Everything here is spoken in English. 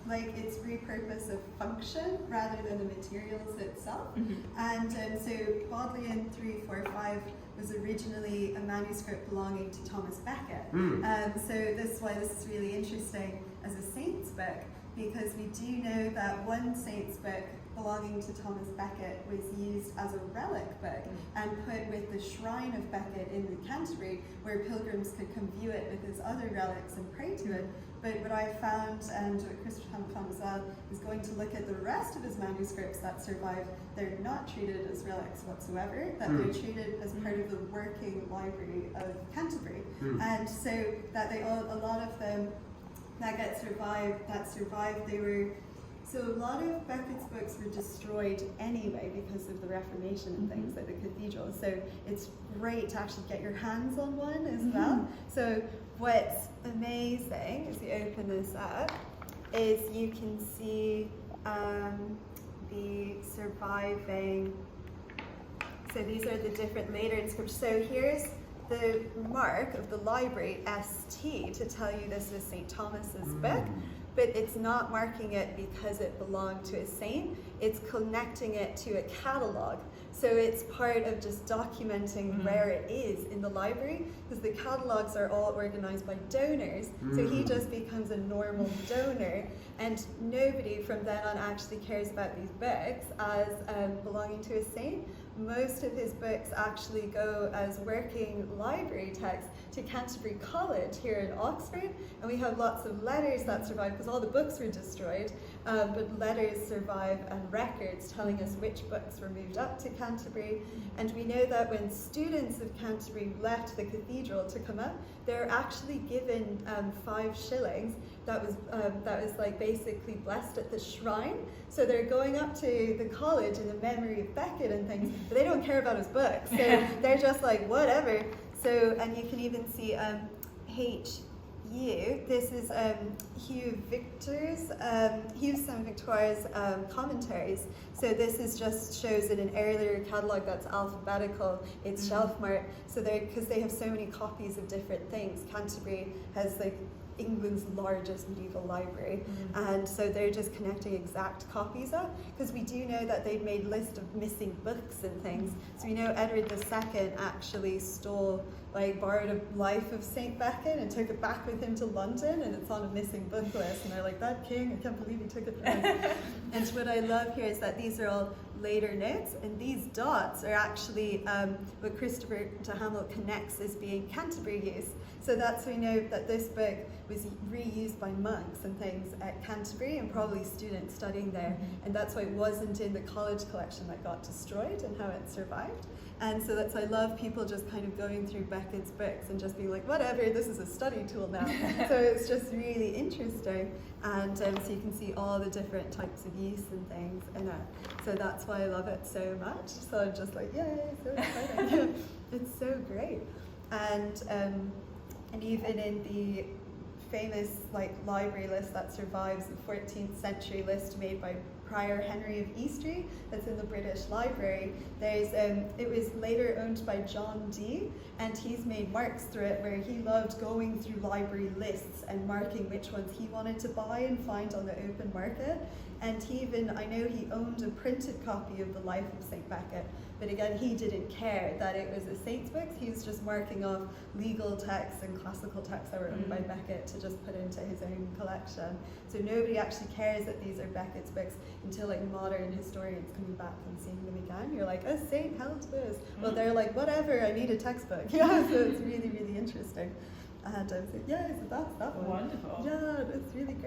like its repurpose of function rather than the materials itself. And so Bodleian 345 was originally a manuscript belonging to Thomas Becket. So this is why this is really interesting as a saint's book, because we do know that one saint's book belonging to Thomas Becket was used as a relic book and put with the shrine of Becket in the Canterbury, where pilgrims could come view it with his other relics and pray to it. But what I found, and what Christopher found as well, is going to look at the rest of his manuscripts that survive. They're not treated as relics whatsoever, that they're treated as part of the working library of Canterbury. And so that they all, a lot of them that survived, they were, so a lot of Becket's books were destroyed anyway because of the Reformation and things like the cathedral. So it's great to actually get your hands on one as well. So what's amazing, as you open this up, is you can see the surviving, so these are the different later inscriptions. So here's the mark of the library, ST, to tell you this is St. Thomas's book. But it's not marking it because it belonged to a saint, it's connecting it to a catalogue. So it's part of just documenting where it is in the library, because the catalogues are all organized by donors, so he just becomes a normal donor, and nobody from then on actually cares about these books as belonging to a saint. Most of his books actually go as working library texts to Canterbury College here in Oxford, and we have lots of letters that survive because all the books were destroyed, but letters survive and records telling us which books were moved up to Canterbury. And we know that when students of Canterbury left the cathedral to come up, they were actually given 5 shillings that was like basically blessed at the shrine. So they're going up to the college in the memory of Becket and things, but they don't care about his books. So they're just like, whatever. So, and you can even see HU, this is Hugh St. Victoria's commentaries. So this is just shows in an earlier catalogue that's alphabetical, it's shelf marked. So because they have so many copies of different things, Canterbury has like England's largest medieval library, and so they're just connecting exact copies up, because we do know that they've made lists of missing books and things. So we know Edward II actually borrowed a life of St. Becket and took it back with him to London, and it's on a missing book list, and they're like, that king, I can't believe he took it from us. And what I love here is that these are all later notes, and these dots are actually what Christopher de Hamel connects as being Canterbury use. So that's, we know that this book was reused by monks and things at Canterbury, and probably students studying there, and that's why it wasn't in the college collection that got destroyed and how it survived. And so that's, I love people just kind of going through Becket's books and just being like, whatever, this is a study tool now. So it's just really interesting. And so you can see all the different types of use and things in it. So that's why I love it so much. So I'm just like, yay, so exciting. It's so great. And even in the famous library list that survives, the 14th century list made by Prior Henry of Eastry, that's in the British Library, there's it was later owned by John Dee, and he's made marks through it where he loved going through library lists and marking which ones he wanted to buy and find on the open market. And he even, I know he owned a printed copy of the Life of St. Becket, but again, he didn't care that it was a saint's book. He was just marking off legal texts and classical texts that were owned by Becket to just put into his own collection. So nobody actually cares that these are Becket's books until modern historians coming back and seeing them again. You're like, a saint held this. Well, they're like, whatever, I need a textbook. Yeah, so it's really, really interesting. And I was like, yeah, so that's that one. Wonderful. Yeah, it's really great.